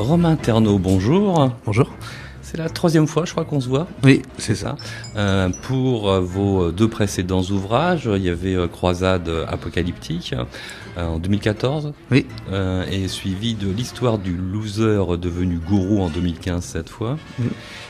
Romain Terneau, bonjour. Bonjour. C'est la troisième fois, je crois, qu'on se voit. Oui, c'est ça. Pour vos deux précédents ouvrages, il y avait Croisade apocalyptique en 2014, Oui. et suivi de l'histoire du loser devenu gourou en 2015 cette fois.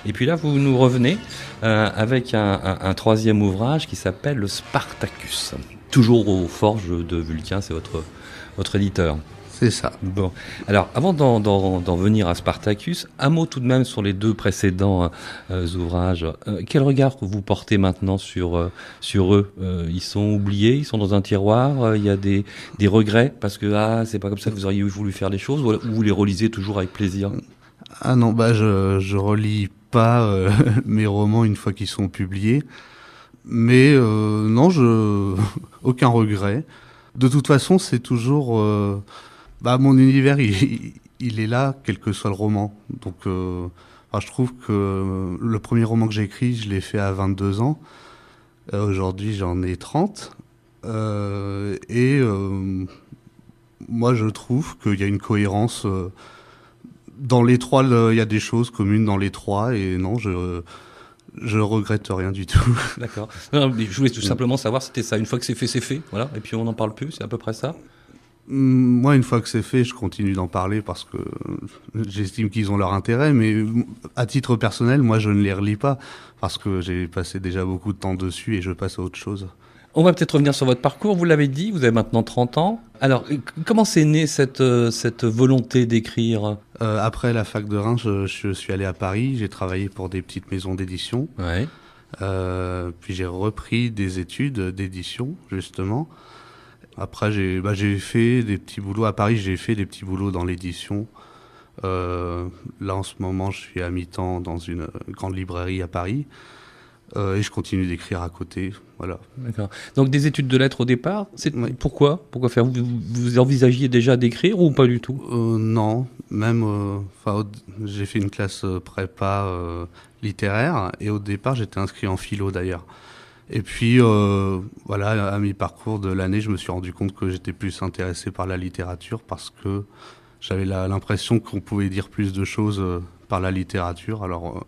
Et puis là, vous nous revenez avec un troisième ouvrage qui s'appelle le Spartacus. Toujours aux forges de Vulcain, c'est votre éditeur. C'est ça. Bon, alors avant d'en venir à Spartacus, un mot tout de même sur les deux précédents ouvrages. Quel regard vous portez maintenant sur eux? Ils sont oubliés, ils sont dans un tiroir, il y a des regrets parce que c'est pas comme ça que vous auriez voulu faire les choses, ou vous les relisez toujours avec plaisir? Ah non, je relis pas mes romans une fois qu'ils sont publiés, mais non, aucun regret. De toute façon, c'est toujours mon univers, il est là, quel que soit le roman. Donc, je trouve que le premier roman que j'ai écrit, je l'ai fait à 22 ans. Aujourd'hui, j'en ai 30. Moi, je trouve qu'il y a une cohérence. Dans les trois, il y a des choses communes dans les trois. Et non, je regrette rien du tout. D'accord. Non, je voulais tout simplement savoir si c'était ça. Une fois que c'est fait, voilà. Et puis on n'en parle plus, c'est à peu près ça? Moi, une fois que c'est fait, je continue d'en parler parce que j'estime qu'ils ont leur intérêt, mais à titre personnel, moi, je ne les relis pas parce que j'ai passé déjà beaucoup de temps dessus et je passe à autre chose. On va peut-être revenir sur votre parcours, vous l'avez dit, vous avez maintenant 30 ans. Alors, comment c'est né cette volonté d'écrire? Après la fac de Reims, je suis allé à Paris, j'ai travaillé pour des petites maisons d'édition. Ouais. Puis j'ai repris des études d'édition, justement. Après, j'ai fait des petits boulots. À Paris, j'ai fait des petits boulots dans l'édition. Là, en ce moment, je suis à mi-temps dans une grande librairie à Paris. Et je continue d'écrire à côté. Voilà. D'accord. Donc, des études de lettres au départ. Oui. Pourquoi faire? Vous envisagiez déjà d'écrire ou pas du tout? Non. Même, j'ai fait une classe prépa littéraire. Et au départ, j'étais inscrit en philo, d'ailleurs. Et puis, à mi-parcours de l'année, je me suis rendu compte que j'étais plus intéressé par la littérature parce que j'avais l'impression qu'on pouvait dire plus de choses par la littérature. Alors,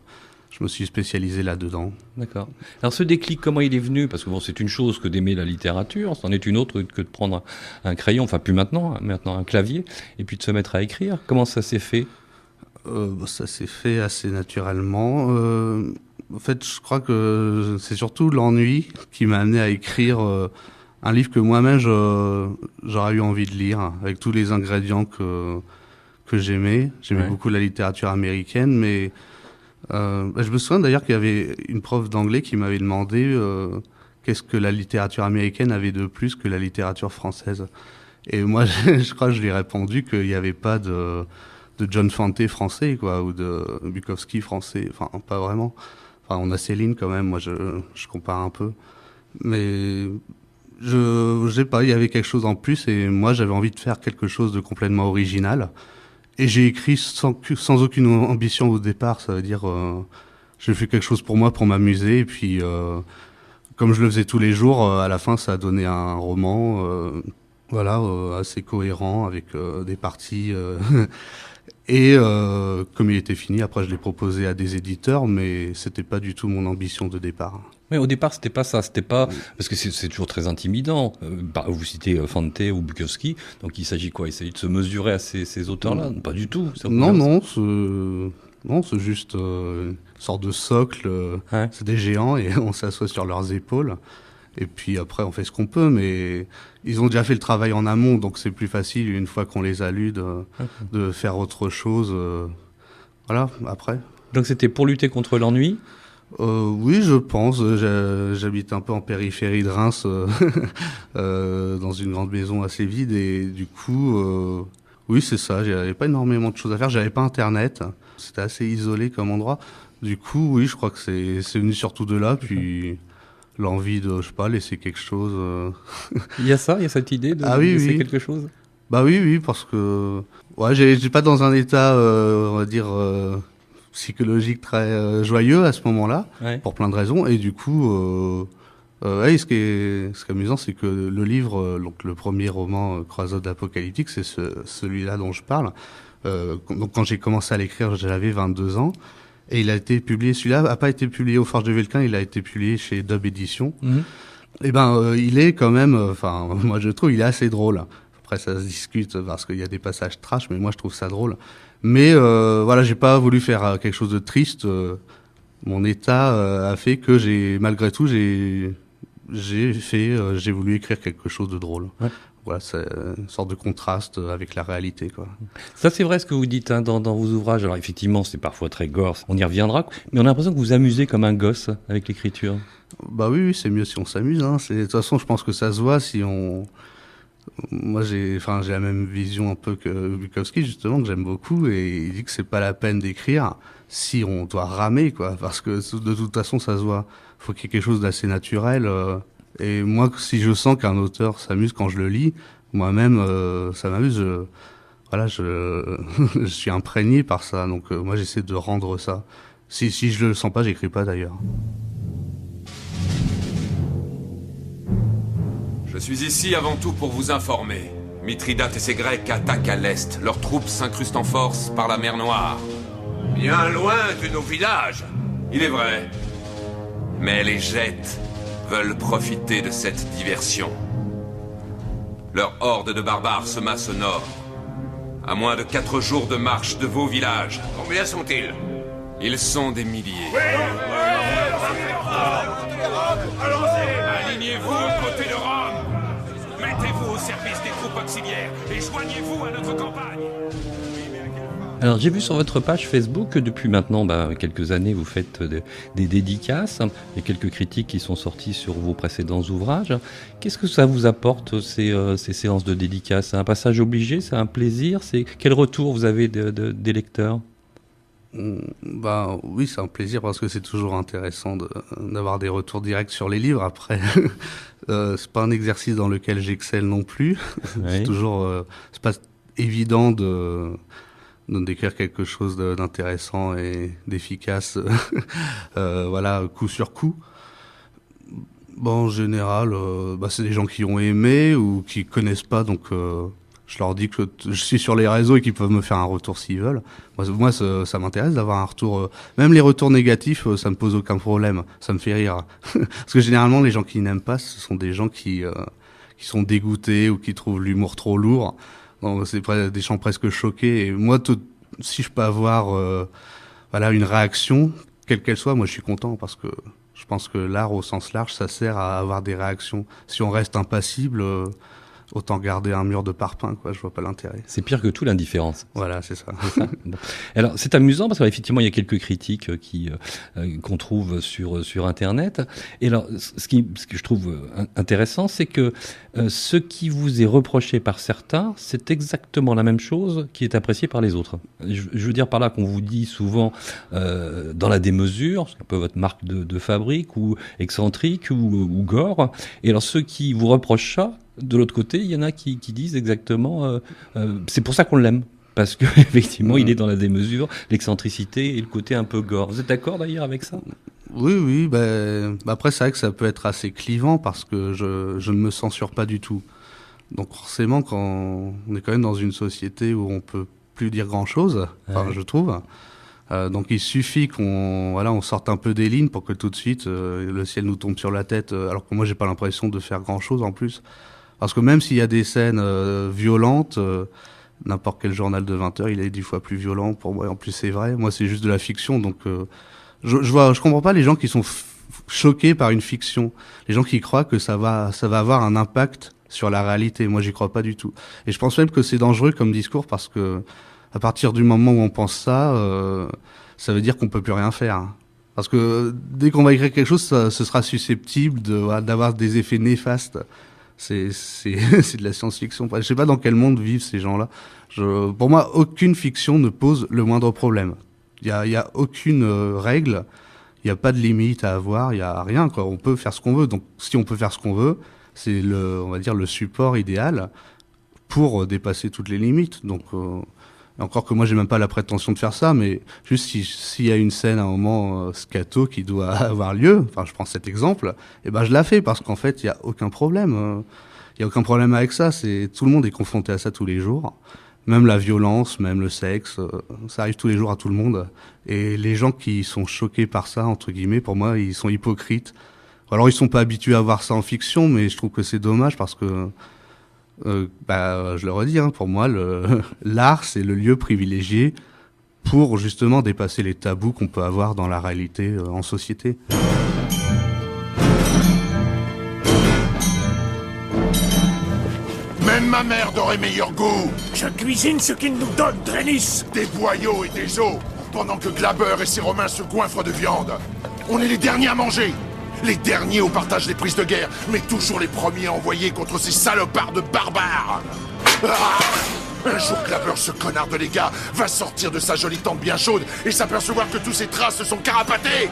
je me suis spécialisé là-dedans. D'accord. Alors, ce déclic, comment il est venu? Parce que bon, c'est une chose que d'aimer la littérature, c'en est une autre que de prendre un crayon, enfin plus maintenant un clavier, et puis de se mettre à écrire. Comment ça s'est fait? Ça s'est fait assez naturellement. En fait, je crois que c'est surtout l'ennui qui m'a amené à écrire un livre que moi-même j'aurais eu envie de lire, avec tous les ingrédients que j'aimais. J'aimais beaucoup la littérature américaine, mais je me souviens d'ailleurs qu'il y avait une prof d'anglais qui m'avait demandé qu'est-ce que la littérature américaine avait de plus que la littérature française. Et moi, je crois que je lui ai répondu qu'il n'y avait pas de John Fante français, quoi, ou de Bukowski français. Enfin, pas vraiment. Enfin, on a Céline quand même, moi je compare un peu. Mais je sais pas, il y avait quelque chose en plus et moi j'avais envie de faire quelque chose de complètement original. Et j'ai écrit sans aucune ambition au départ, ça veut dire j'ai fait quelque chose pour moi, pour m'amuser. Et puis comme je le faisais tous les jours, à la fin ça a donné un roman assez cohérent avec des parties... Et comme il était fini, après je l'ai proposé à des éditeurs, mais c'était pas du tout mon ambition de départ. Mais au départ, c'était pas ça. C'était pas parce que c'est toujours très intimidant. Vous citez Fante ou Bukowski, donc il s'agit quoi? Il s'agit de se mesurer à ces auteurs-là? Pas du tout. Non, c'est juste une sorte de socle. C'est des géants et on s'assoit sur leurs épaules. Et puis après, on fait ce qu'on peut, mais ils ont déjà fait le travail en amont, donc c'est plus facile, une fois qu'on les a lus, de faire autre chose. Après. Donc c'était pour lutter contre l'ennui? Oui, je pense. J'habite un peu en périphérie de Reims, dans une grande maison assez vide, et du coup, oui, c'est ça. J'avais pas énormément de choses à faire. J'avais pas Internet. C'était assez isolé comme endroit. Du coup, oui, je crois que c'est venu surtout de là, puis... l'envie de, je sais pas, laisser quelque chose. Il y a cette idée de laisser quelque chose? Bah oui, parce que j'ai pas dans un état, on va dire, psychologique très joyeux à ce moment-là, pour plein de raisons. Et du coup, ce qui est amusant, c'est que le livre, donc le premier roman Croisade apocalyptique, c'est celui-là dont je parle. Donc quand j'ai commencé à l'écrire, j'avais 22 ans. Et il a été publié, celui-là a pas été publié au Forges de Velkin, il a été publié chez Dub Édition. Et il est quand même, moi je trouve, il est assez drôle. Après ça se discute parce qu'il y a des passages trash, mais moi je trouve ça drôle. Mais voilà, j'ai pas voulu faire quelque chose de triste. Mon état a fait que malgré tout, j'ai voulu écrire quelque chose de drôle. Ouais. Voilà, c'est une sorte de contraste avec la réalité, quoi. Ça, c'est vrai ce que vous dites dans vos ouvrages. Alors, effectivement, c'est parfois très gore, on y reviendra. Mais on a l'impression que vous amusez comme un gosse avec l'écriture. Bah oui, c'est mieux si on s'amuse. Hein. De toute façon, je pense que ça se voit si on. Moi, j'ai la même vision un peu que Bukowski, justement, que j'aime beaucoup. Et il dit que c'est pas la peine d'écrire si on doit ramer, quoi. Parce que de toute façon, ça se voit. Faut qu'il y ait quelque chose d'assez naturel. Et moi, si je sens qu'un auteur s'amuse quand je le lis, moi-même, ça m'amuse. Je suis imprégné par ça. Donc, moi, j'essaie de rendre ça. Si je le sens pas, j'écris pas d'ailleurs. Je suis ici avant tout pour vous informer. Mithridate et ses Grecs attaquent à l'est. Leurs troupes s'incrustent en force par la mer Noire. Bien loin de nos villages, il est vrai. Mais les Gettes veulent profiter de cette diversion. Leur horde de barbares se masse au nord. À moins de 4 jours de marche de vos villages. Combien sont-ils? Ils sont des milliers. Alignez-vous aux côtés de Rome. Mettez-vous au service des troupes auxiliaires et joignez-vous à notre campagne. Alors j'ai vu sur votre page Facebook que depuis maintenant quelques années vous faites des dédicaces. Il y a quelques critiques qui sont sorties sur vos précédents ouvrages. Qu'est-ce que ça vous apporte ces séances de dédicaces? C'est un passage obligé? C'est un plaisir? Quel retour vous avez des lecteurs? Oui, c'est un plaisir parce que c'est toujours intéressant d'avoir des retours directs sur les livres. Après, c'est pas un exercice dans lequel j'excelle non plus. Oui. C'est pas évident de d'écrire quelque chose d'intéressant et d'efficace, coup sur coup. Bon, en général, c'est des gens qui ont aimé ou qui connaissent pas, donc je leur dis que je suis sur les réseaux et qu'ils peuvent me faire un retour s'ils veulent. Moi ça m'intéresse d'avoir un retour. Même les retours négatifs, ça me pose aucun problème. Ça me fait rire. Parce que généralement, les gens qui n'aiment pas, ce sont des gens qui sont dégoûtés ou qui trouvent l'humour trop lourd. Donc, c'est des gens presque choqués. Et moi, si je peux avoir une réaction, quelle qu'elle soit, moi je suis content parce que je pense que l'art au sens large, ça sert à avoir des réactions. Si on reste impassible, autant garder un mur de parpaing, quoi. Je vois pas l'intérêt. C'est pire que tout l'indifférence. Voilà, c'est ça. Bon. Alors c'est amusant parce qu'effectivement il y a quelques critiques qu'on trouve sur Internet. Et alors ce que je trouve intéressant, c'est que ce qui vous est reproché par certains, c'est exactement la même chose qui est appréciée par les autres. Je veux dire par là qu'on vous dit souvent dans la démesure, c'est un peu votre marque de fabrique, ou excentrique, ou gore. Et alors ceux qui vous reprochent ça, de l'autre côté, il y en a qui disent exactement c'est pour ça qu'on l'aime. Parce que effectivement, il est dans la démesure, l'excentricité et le côté un peu gore. Vous êtes d'accord d'ailleurs avec ça? Oui. Après, c'est vrai que ça peut être assez clivant parce que je ne me censure pas du tout. Donc forcément, quand on est quand même dans une société où on peut plus dire grand-chose, je trouve. Donc il suffit on sorte un peu des lignes pour que tout de suite le ciel nous tombe sur la tête. Alors que moi, j'ai pas l'impression de faire grand-chose en plus. Parce que même s'il y a des scènes violentes, n'importe quel journal de 20 heures, il est 10 fois plus violent pour moi. En plus, c'est vrai. Moi, c'est juste de la fiction, donc je comprends pas les gens qui sont choqués par une fiction. Les gens qui croient que ça va avoir un impact sur la réalité. Moi, j'y crois pas du tout. Et je pense même que c'est dangereux comme discours parce que à partir du moment où on pense ça, ça veut dire qu'on peut plus rien faire. Parce que dès qu'on va écrire quelque chose, ce sera susceptible d'avoir des effets néfastes. C'est de la science-fiction. Je sais pas dans quel monde vivent ces gens-là. Pour moi, aucune fiction ne pose le moindre problème. Il y a aucune règle. Il n'y a pas de limite à avoir. Il y a rien, quoi. On peut faire ce qu'on veut. Donc, si on peut faire ce qu'on veut, c'est on va dire le support idéal pour dépasser toutes les limites. Donc, encore que moi, j'ai même pas la prétention de faire ça, mais juste s'il y a une scène à un moment scato qui doit avoir lieu, enfin, je prends cet exemple, je la fais parce qu'en fait, il y a aucun problème. Il y a aucun problème avec ça. Tout le monde est confronté à ça tous les jours. même la violence, même le sexe, ça arrive tous les jours à tout le monde. Et les gens qui sont choqués par ça, entre guillemets, pour moi, ils sont hypocrites. Alors ils sont pas habitués à voir ça en fiction, mais je trouve que c'est dommage parce que, je le redis, pour moi, l'art, c'est le lieu privilégié pour justement dépasser les tabous qu'on peut avoir dans la réalité en société. Même ma mère aurait meilleur goût. Je cuisine ce qu'il nous donne, Drélis. Des boyaux et des os, pendant que Glaber et ses Romains se goinfrent de viande. On est les derniers à manger. Les derniers au partage des prises de guerre, mais toujours les premiers à envoyer contre ces salopards de barbares. Un jour, Glaber, ce connard de légat, va sortir de sa jolie tente bien chaude et s'apercevoir que tous ses traces se sont carapatés.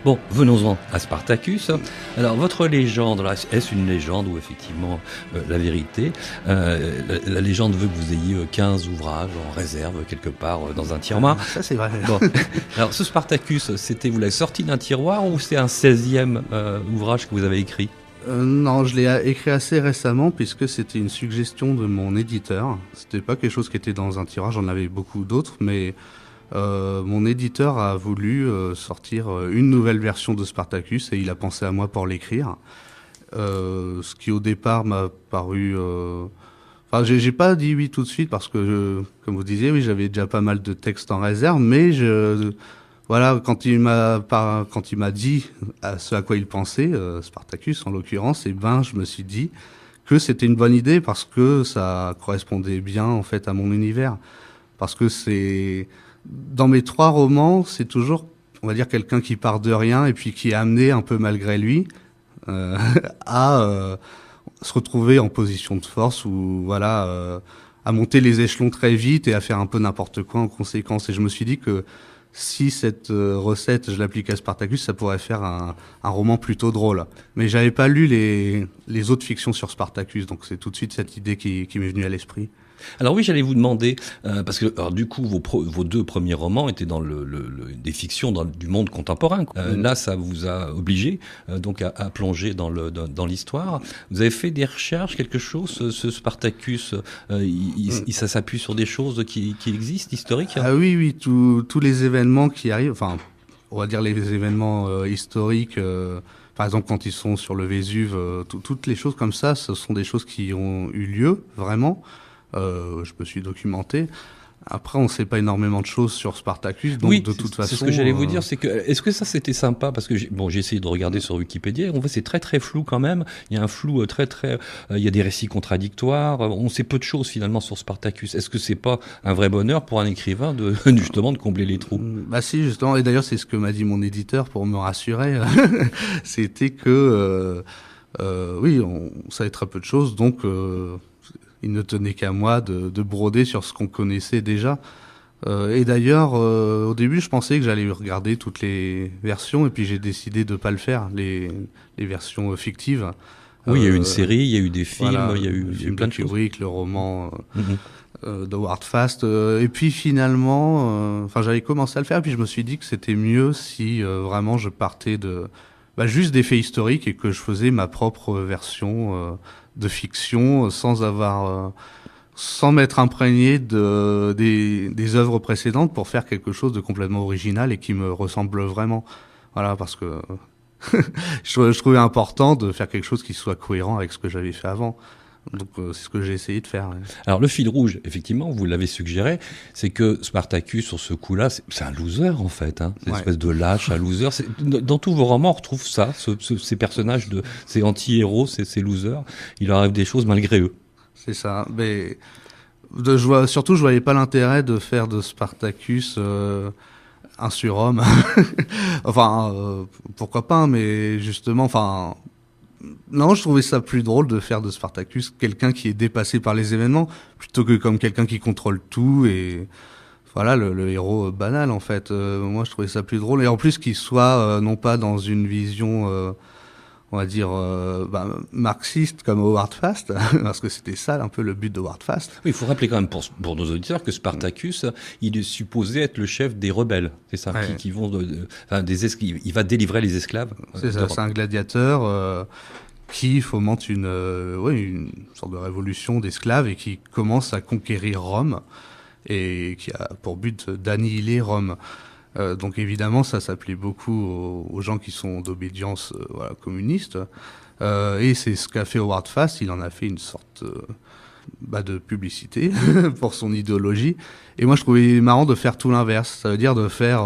Bon, venons-en à Spartacus. Alors, votre légende, là, est-ce une légende ou effectivement la vérité la légende veut que vous ayez 15 ouvrages en réserve quelque part dans un tiroir. Ça, c'est vrai. Bon. Alors, ce Spartacus, vous l'avez sorti d'un tiroir ou c'est un 16e ouvrage que vous avez écrit ? Non, je l'ai écrit assez récemment puisque c'était une suggestion de mon éditeur. C'était pas quelque chose qui était dans un tiroir, j'en avais beaucoup d'autres, mais mon éditeur a voulu sortir une nouvelle version de Spartacus et il a pensé à moi pour l'écrire. Ce qui au départ m'a paru... Enfin, j'ai pas dit oui tout de suite parce que, comme vous disiez, oui, j'avais déjà pas mal de textes en réserve, mais voilà, quand il m'a dit ce à quoi il pensait, Spartacus en l'occurrence, je me suis dit que c'était une bonne idée parce que ça correspondait bien en fait à mon univers. Parce que dans mes 3 romans, c'est toujours, on va dire, quelqu'un qui part de rien et puis qui est amené un peu malgré lui à se retrouver en position de force ou voilà, à monter les échelons très vite et à faire un peu n'importe quoi en conséquence. Et je me suis dit que si cette recette, je l'applique à Spartacus, ça pourrait faire un roman plutôt drôle. Mais j'avais pas lu les autres fictions sur Spartacus, donc c'est tout de suite cette idée qui m'est venue à l'esprit. Alors oui, j'allais vous demander, parce que alors, du coup, vos 2 premiers romans étaient dans des fictions du monde contemporain. Là, ça vous a obligé donc à plonger dans l'histoire. Vous avez fait des recherches, quelque chose, ce Spartacus, ça s'appuie sur des choses qui existent, historiques. Ah oui, tous les événements qui arrivent, enfin, on va dire les événements historiques. Par exemple, quand ils sont sur le Vésuve, toutes les choses comme ça, ce sont des choses qui ont eu lieu, vraiment. Je me suis documenté. Après, on ne sait pas énormément de choses sur Spartacus, donc oui, de toute façon... c'est ce que j'allais vous dire, c'est que est-ce que ça c'était sympa parce que j'ai essayé de regarder sur Wikipédia, en fait c'est très très flou quand même. Il y a un flou très il y a des récits contradictoires. On sait peu de choses finalement sur Spartacus. Est-ce que c'est pas un vrai bonheur pour un écrivain justement de combler les trous? Bah si, justement, et d'ailleurs c'est ce que m'a dit mon éditeur pour me rassurer. C'était que oui, on savait très peu de choses, donc il ne tenait qu'à moi de broder sur ce qu'on connaissait déjà. Et d'ailleurs, au début, je pensais que j'allais regarder toutes les versions, et puis j'ai décidé de pas le faire, les versions fictives. Oui, il y a eu une série, il y a eu des films, voilà, il y a eu plein de choses. Kubrick, le roman de Howard Fast. Et puis finalement, j'avais commencé à le faire, et puis je me suis dit que c'était mieux si vraiment je partais juste des faits historiques et que je faisais ma propre version de fiction sans m'être imprégné des œuvres précédentes pour faire quelque chose de complètement original et qui me ressemble vraiment. Voilà, parce que je trouvais important de faire quelque chose qui soit cohérent avec ce que j'avais fait avant. Donc c'est ce que j'ai essayé de faire. Ouais. Alors le fil rouge, effectivement, vous l'avez suggéré, c'est que Spartacus, sur ce coup-là, c'est un loser en fait. C'est une espèce de lâche, un loser. Dans tous vos romans, on retrouve ça, ces personnages, ces anti-héros, ces losers. Il leur arrive des choses malgré eux. C'est ça. Mais surtout, je voyais pas l'intérêt de faire de Spartacus un surhomme. Pourquoi pas, mais justement, non, je trouvais ça plus drôle de faire de Spartacus quelqu'un qui est dépassé par les événements plutôt que comme quelqu'un qui contrôle tout et voilà le héros banal en fait. Moi, je trouvais ça plus drôle et en plus qu'il soit non pas dans une vision on va dire marxiste comme Howard Fast parce que c'était ça un peu le but de Howard Fast. Oui, il faut rappeler quand même pour nos auditeurs que Spartacus, il est supposé être le chef des rebelles, c'est ça, ouais. qui vont il va délivrer les esclaves. C'est ça, c'est un gladiateur qui fomente une sorte de révolution d'esclaves et qui commence à conquérir Rome et qui a pour but d'annihiler Rome. Donc évidemment, ça plaît beaucoup aux gens qui sont d'obédience communiste. Et c'est ce qu'a fait Howard Fast. Il en a fait une sorte de publicité pour son idéologie. Et moi, je trouvais marrant de faire tout l'inverse. Ça veut dire de faire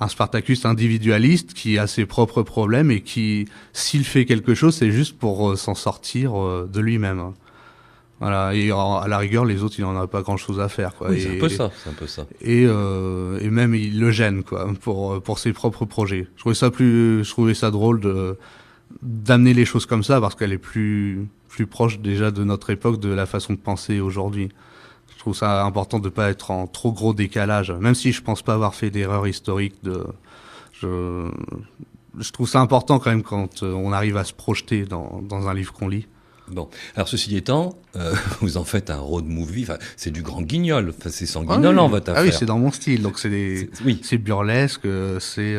un Spartacus individualiste qui a ses propres problèmes et qui, s'il fait quelque chose, c'est juste pour s'en sortir de lui-même. Voilà, et à la rigueur, les autres, il n'en a pas grand-chose à faire, quoi. Oui, c'est un peu ça. Et même, il le gêne, quoi, pour ses propres projets. Je trouvais ça drôle d'amener les choses comme ça, parce qu'elle est plus proche déjà de notre époque, de la façon de penser aujourd'hui. Je trouve ça important de pas être en trop gros décalage, même si je pense pas avoir fait d'erreur historique. Je trouve ça important quand même quand on arrive à se projeter dans un livre qu'on lit. Bon, alors ceci étant, vous en faites un road movie, c'est du grand guignol, c'est sanguinolent votre affaire. Ah oui, c'est dans mon style, donc c'est burlesque, c'est...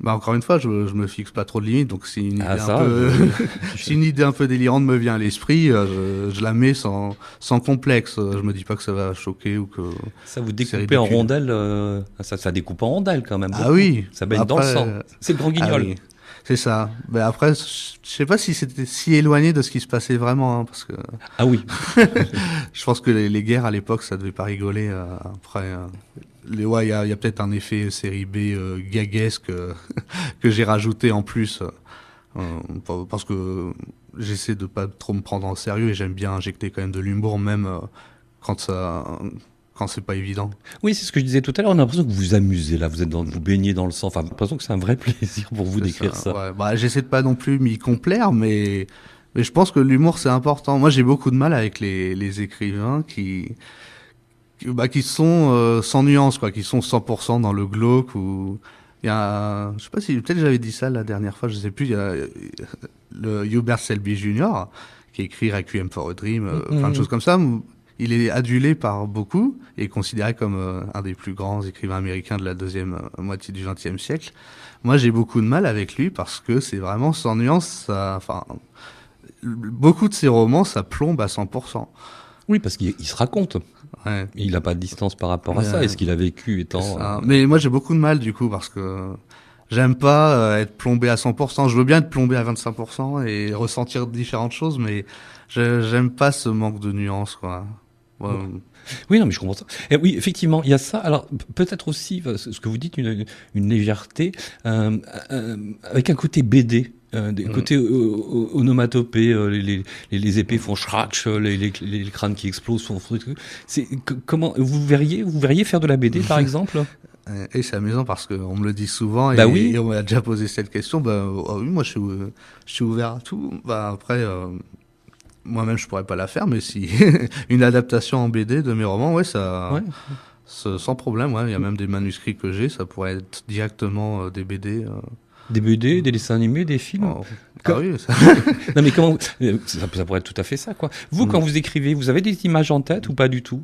encore une fois, je me fixe pas trop de limites, donc si une idée si une idée un peu délirante me vient à l'esprit, je la mets sans complexe. Je me dis pas que ça va choquer ou que ça vous découpe en rondelles, ça découpe en rondelles quand même. Ah oui, ça baigne dans le sang. C'est le grand guignol. Ah oui. C'est ça. Mais après, je sais pas si c'était si éloigné de ce qui se passait vraiment, hein, parce que. Ah oui. Je pense que les guerres à l'époque, ça devait pas rigoler. Après, il y a peut-être un effet série B gaguesque que j'ai rajouté en plus, parce que j'essaie de pas trop me prendre en sérieux et j'aime bien injecter quand même de l'humour, même quand c'est pas évident. Oui, c'est ce que je disais tout à l'heure. On a l'impression que vous vous amusez là, vous baignez dans le sang. Enfin, j'ai l'impression que c'est un vrai plaisir pour vous d'écrire ça. Ouais. J'essaie de pas non plus m'y complaire, mais je pense que l'humour c'est important. Moi, j'ai beaucoup de mal avec les écrivains qui sont sans nuance, quoi, qui sont 100% dans le glauque ou il y a, je sais pas si peut-être j'avais dit ça la dernière fois, je sais plus. Il y a le Hubert Selby Jr. qui écrit Requiem for a Dream, plein de choses comme ça. Il est adulé par beaucoup et considéré comme un des plus grands écrivains américains de la deuxième moitié du XXe siècle. Moi, j'ai beaucoup de mal avec lui parce que c'est vraiment sans nuance. Beaucoup de ses romans, ça plombe à 100%. Oui, parce qu'il se raconte. Ouais. Il n'a pas de distance par rapport à ça. Est-ce qu'il a vécu étant... Mais moi, j'ai beaucoup de mal du coup parce que j'aime pas être plombé à 100%. Je veux bien être plombé à 25% et ressentir différentes choses, mais j'aime pas ce manque de nuance, quoi. Ouais. Oui, non, mais je comprends ça. Et oui, effectivement, il y a ça. Alors, peut-être aussi, ce que vous dites, une légèreté, avec un côté BD, des côtés onomatopées, les épées font schratch, les crânes qui explosent font comment vous verriez faire de la BD, par exemple? Et c'est amusant parce qu'on me le dit souvent et on m'a déjà posé cette question. Oui, moi, je suis ouvert à tout. Après. Moi-même, je pourrais pas la faire, mais si une adaptation en BD de mes romans, sans problème. Ouais, il y a même des manuscrits que j'ai, ça pourrait être directement des BD. Des BD, des dessins animés, des films. Oui. Ça... Non, mais comment ça pourrait être tout à fait ça, quoi. Vous, quand vous écrivez, vous avez des images en tête ou pas du tout?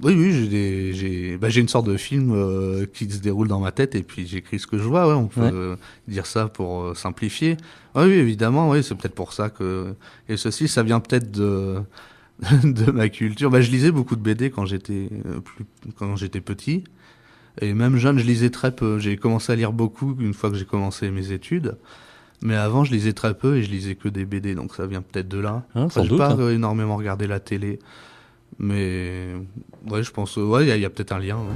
Oui, j'ai une sorte de film qui se déroule dans ma tête et puis j'écris ce que je vois. Ouais, on peut dire ça pour simplifier. Oui, évidemment, oui, c'est peut-être pour ça que et ceci, ça vient peut-être de ma culture. Je lisais beaucoup de BD quand j'étais petit et même jeune, je lisais très peu. J'ai commencé à lire beaucoup une fois que j'ai commencé mes études. Mais avant, je lisais très peu et je lisais que des BD, donc ça vient peut-être de là. Sans doute. J'ai pas énormément regardé la télé. Mais ouais, je pense, il y a peut-être un lien. Ouais.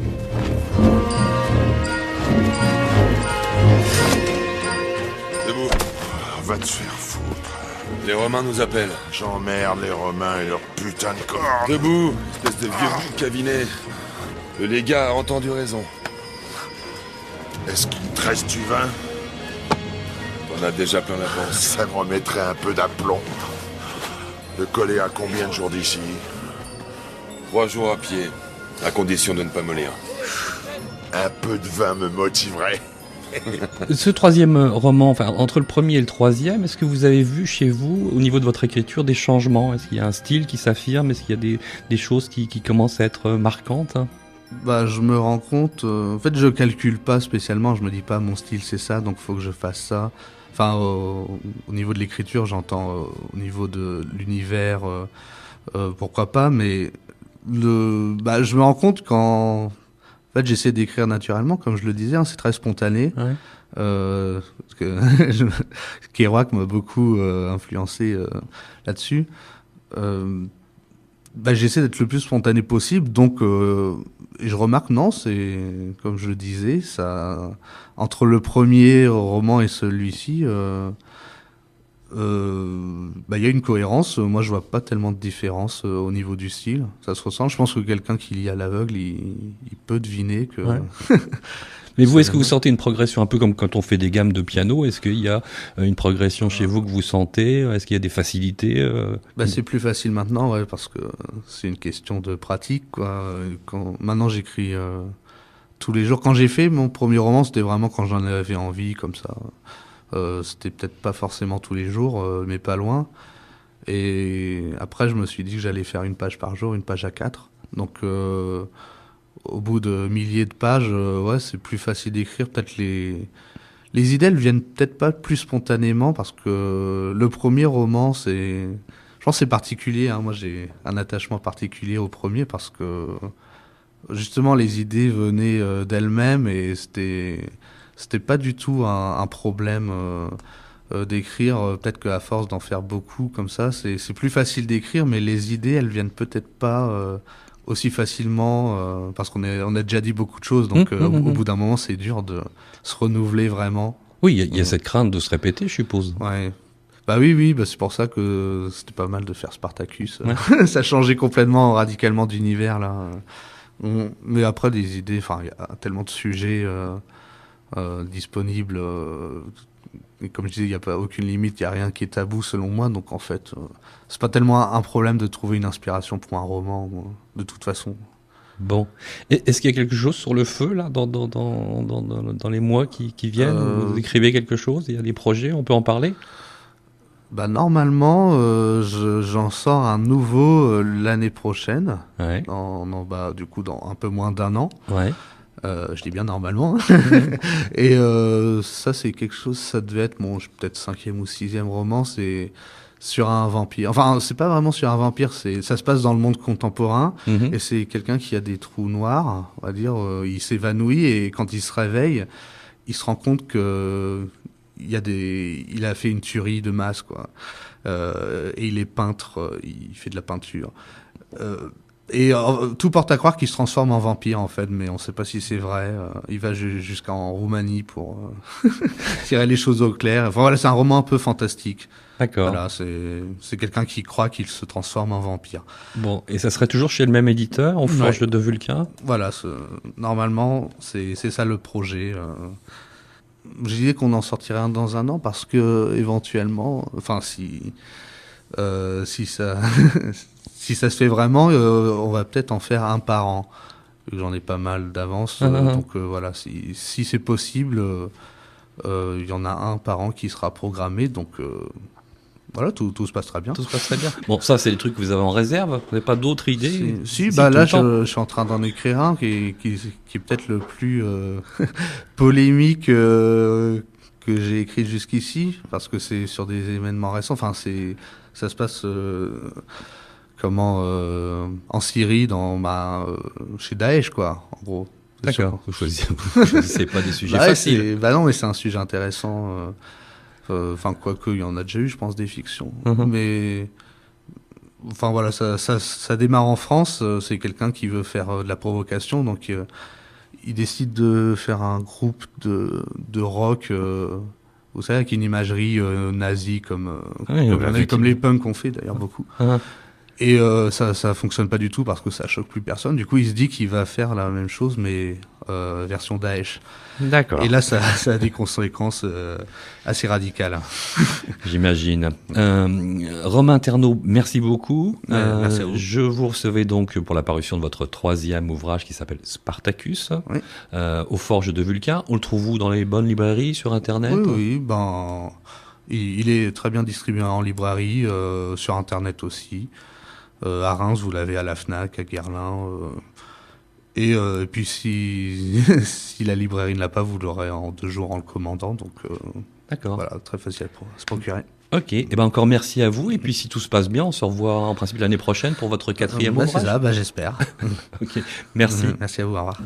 Debout. Va te faire foutre. Les Romains nous appellent. J'emmerde les Romains et leur putain de corps. Debout, espèce de vieux cabinet. Le légat a entendu raison. Est-ce qu'il te reste du vin? On a déjà plein la panse. Ça me remettrait un peu d'aplomb. Le coller à combien de jours d'ici? 3 jours à pied, à condition de ne pas mollir. Un peu de vin me motiverait. Ce troisième roman, enfin entre le premier et le troisième, est-ce que vous avez vu chez vous, au niveau de votre écriture, des changements? Est-ce qu'il y a un style qui s'affirme? Est-ce qu'il y a des choses qui commencent à être marquantes? Je me rends compte, en fait je calcule pas spécialement, je me dis pas mon style c'est ça, donc faut que je fasse ça. Enfin, au niveau de l'écriture, j'entends au niveau de l'univers, pourquoi pas, mais je me rends compte quand, en fait, j'essaie d'écrire naturellement, comme je le disais, hein, c'est très spontané. Ouais. Parce que Kerouac m'a beaucoup influencé là-dessus. J'essaie d'être le plus spontané possible, donc et je remarque, non, c'est comme je le disais, ça, entre le premier roman et celui-ci, il y a une cohérence. Moi, je vois pas tellement de différence au niveau du style. Ça se ressent. Je pense que quelqu'un qui lit à l'aveugle, il peut deviner que. Ouais. Mais vous, est-ce que vous sentez une progression un peu comme quand on fait des gammes de piano? Est-ce qu'il y a une progression chez vous que vous sentez? Est-ce qu'il y a des facilités C'est plus facile maintenant, ouais, parce que c'est une question de pratique, quoi. Maintenant, j'écris tous les jours. Quand j'ai fait mon premier roman, c'était vraiment quand j'en avais envie, comme ça. C'était peut-être pas forcément tous les jours, mais pas loin. Et après, je me suis dit que j'allais faire une page par jour, une page à 4. Donc, au bout de milliers de pages, ouais, c'est plus facile d'écrire. Peut-être les idées, elles viennent peut-être pas plus spontanément, parce que le premier roman, je pense que c'est particulier, hein. Moi, j'ai un attachement particulier au premier, parce que justement, les idées venaient d'elles-mêmes, et c'était pas du tout un problème d'écrire. Peut-être qu'à force d'en faire beaucoup comme ça, c'est plus facile d'écrire, mais les idées, elles viennent peut-être pas aussi facilement, parce on a déjà dit beaucoup de choses, donc au bout d'un moment, c'est dur de se renouveler vraiment. Oui, il y a cette crainte de se répéter, je suppose. Ouais. Oui, c'est pour ça que c'était pas mal de faire Spartacus. Ouais. Ça changeait complètement, radicalement d'univers, là. Mais après, des idées, enfin, il y a tellement de sujets disponibles. Et comme je disais, il n'y a pas aucune limite, il n'y a rien qui est tabou selon moi. Donc en fait, c'est pas tellement un problème de trouver une inspiration pour un roman, de toute façon. Bon. Est-ce qu'il y a quelque chose sur le feu, là, dans les mois qui viennent? Vous écrivez quelque chose? Il y a des projets? On peut en parler? Normalement, j'en sors un nouveau l'année prochaine. Ouais. Du coup, dans un peu moins d'un an. Ouais. Je dis bien normalement. Et ça, c'est quelque chose, ça devait être peut-être 5e ou 6e roman, c'est sur un vampire. Enfin, c'est pas vraiment sur un vampire, ça se passe dans le monde contemporain, et c'est quelqu'un qui a des trous noirs, on va dire, il s'évanouit, et quand il se réveille, il se rend compte que il a fait une tuerie de masse, quoi. Et il est peintre, il fait de la peinture. Et tout porte à croire qu'il se transforme en vampire, en fait, mais on ne sait pas si c'est vrai. Il va jusqu'en Roumanie pour tirer les choses au clair. Enfin, voilà, c'est un roman un peu fantastique. D'accord. Voilà, c'est quelqu'un qui croit qu'il se transforme en vampire. Bon, et ça serait toujours chez le même éditeur, au Forge de Vulcain? Voilà, normalement, c'est ça le projet. Je disais qu'on en sortirait un dans un an, parce que éventuellement, enfin, si ça si ça se fait vraiment, on va peut-être en faire un par an. J'en ai pas mal d'avance, donc voilà, si c'est possible, il y en a un par an qui sera programmé, donc voilà, tout se passe très bien. Tout se passe très bien. Bon, ça, c'est des trucs que vous avez en réserve. Vous n'avez pas d'autres idées? Là, je suis en train d'en écrire un qui est peut-être le plus polémique que j'ai écrit jusqu'ici, parce que c'est sur des événements récents. Enfin, ça se passe en Syrie, chez Daesh, quoi, en gros. D'accord. Vous choisissez pas des sujets faciles. Non, mais c'est un sujet intéressant. Enfin, quoique, il y en a déjà eu, je pense, des fictions. Mais, enfin, voilà, ça démarre en France. C'est quelqu'un qui veut faire de la provocation, donc il décide de faire un groupe de rock, vous savez, avec une imagerie nazie, comme les punks ont fait, d'ailleurs, beaucoup. Et ça fonctionne pas du tout, parce que ça choque plus personne. Du coup, il se dit qu'il va faire la même chose, mais version Daesh. D'accord. Et là, ça a des conséquences assez radicales. J'imagine. Romain Ternaud, merci beaucoup. Merci à vous. Je vous recevais donc pour la parution de votre 3e ouvrage qui s'appelle Spartacus, oui. Aux Forges de Vulcain. On le trouve où? Dans les bonnes librairies, sur Internet? Oui, il est très bien distribué en librairie, sur Internet aussi. À Reims, vous l'avez à la Fnac, à Guerlain. Et puis si si la librairie ne l'a pas, vous l'aurez en 2 jours en le commandant. Donc D'accord. voilà, très facile à se procurer. Ok, et ben encore merci à vous. Et puis si tout se passe bien, on se revoit en principe l'année prochaine pour votre 4e ouvrage. C'est ça, j'espère. Ok, merci. Merci à vous, au revoir.